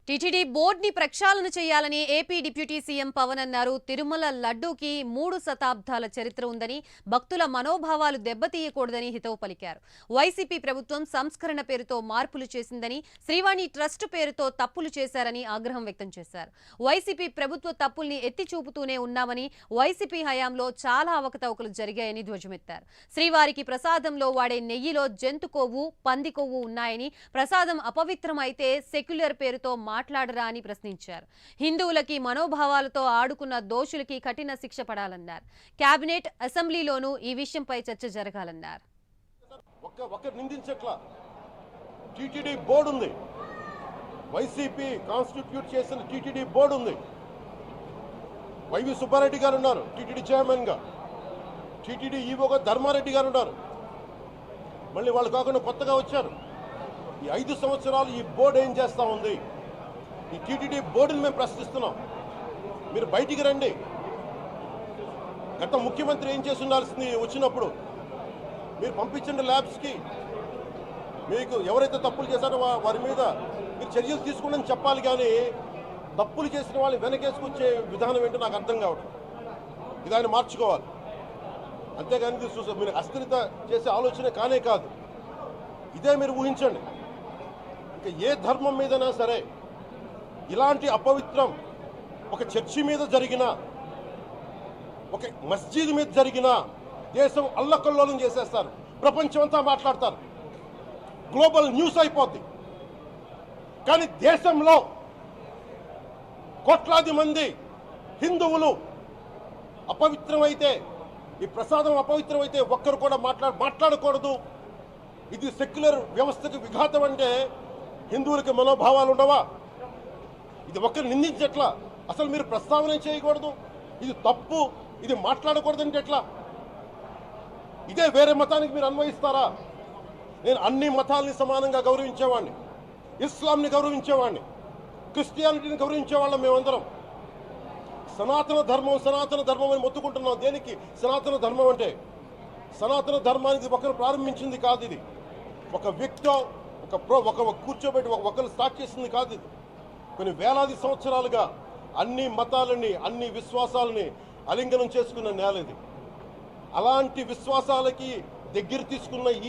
TTD బోర్డుని ప్రక్షాళన చేయాలని AP deputy CM Pawan అన్నారు. తిరుమల లడ్డూకి 3 శతాబ్దాల చరిత్ర ఉందని, భక్తుల మనోభావాలు దెబ్బతీయకూడదని హితవు పలికారు. వైసీపీ ప్రభుత్వం సంస్కరణ పేరుతో మార్పులు చేసిందని, శ్రీవాణి ట్రస్ట్ పేరుతో తప్పులు చేశారని ఆగ్రహం వ్యక్తం చేశారు. వైసీపీ ప్రభుత్వ తప్పుల్ని ఎత్తి చూపుతూనే ఉన్నామని, వైసీపీ హయాంలో చాలా అవకతవకలు జరిగాయని ధ్వజమెత్తారు. శ్రీవారికి ప్రసాదంలో వాడే నెయ్యిలో జంతు కొవ్వు, పంది కొవ్వు ఉన్నాయని, ప్రసాదం అపవిత్రం అయితే సెక్యులర్ పేరుతో మాట్లాడరా అని ప్రశ్నించారు. హిందువులకి మనోభావాలతో ఆడుకున్న దోషులకి కఠిన శిక్ష పడాలన్నారు. కేబినెట్, అసెంబ్లీలోనూ ఈ విషయంపై చర్చ జరగాలన్నారు. టీటీడీ బోర్డు ఉంది, వైసీపీ కాన్స్టిట్యూట్ చేసిన టీటీడీ బోర్డు ఉంది. వైవి సుబ్బారెడ్డి గారు ఉన్నారు టీటీడీ చైర్మన్ గా, టీటీడీ ఈవోగా ధర్మారెడ్డి గారు ఉన్నారు. మళ్ళీ వాళ్ళు కాకుండా కొత్తగా వచ్చారు. ఈ 5 సంవత్సరాలు ఈ బోర్డు ఏం చేస్తా ఉంది? ఈ టీటీడీ బోర్డుని మేము ప్రశ్నిస్తున్నాం. మీరు బయటికి రండి. గత ముఖ్యమంత్రి ఏం చేసి ఉండాల్సింది? వచ్చినప్పుడు మీరు పంపించండి ల్యాబ్స్కి. మీకు ఎవరైతే తప్పులు చేశారో వారి మీద మీరు చర్యలు తీసుకోండి చెప్పాలి. కానీ తప్పులు చేసిన వాళ్ళు వెనకేసుకొచ్చే విధానం ఏంటో నాకు అర్థం కావడం. ఇది ఆయన మార్చుకోవాలి. అంతేగాని మీరు అస్థిరత చేసే ఆలోచన కానే కాదు. ఇదే మీరు ఊహించండి. ఇంకా ఏ ధర్మం మీదైనా సరే ఇలాంటి అపవిత్రం ఒక చర్చి మీద జరిగినా, ఒక మస్జిద్ మీద జరిగినా దేశం అల్లకల్లోలం చేసేస్తారు. ప్రపంచం అంతా మాట్లాడతారు. గ్లోబల్ న్యూస్ అయిపోద్ది. కానీ దేశంలో కోట్లాది మంది హిందువులు అపవిత్రమైతే, ఈ ప్రసాదం అపవిత్రమైతే ఒక్కరు కూడా మాట్లాడకూడదు. ఇది సెక్యులర్ వ్యవస్థకు విఘాతం. అంటే హిందువులకి మనోభావాలు ఉండవా? ఇది ఒక్కరు నిందించట్లా. అసలు మీరు ప్రస్తావన చేయకూడదు, ఇది తప్పు, ఇది మాట్లాడకూడదంటే ఎట్లా? ఇదే వేరే మతానికి మీరు అన్వయిస్తారా? నేను అన్ని మతాల్ని సమానంగా గౌరవించేవాడిని, ఇస్లాంని గౌరవించేవాడిని, క్రిస్టియానిటీని గౌరవించేవాళ్ళం. మేమందరం సనాతన ధర్మం అని మొత్తుకుంటున్నాం. దేనికి సనాతన ధర్మం అంటే? సనాతన ధర్మానికి ఒకరు ప్రారంభించింది కాదు. ఇది ఒక వ్యక్తి ఒక కూర్చోబెట్టి ఒకరు స్టార్ట్ చేసింది కాదు. ఇది కొన్ని వేలాది సంవత్సరాలుగా అన్ని మతాలని, అన్ని విశ్వాసాలని అలింగనం చేసుకున్న నేల ఇది. అలాంటి విశ్వాసాలకి దగ్గర తీసుకున్న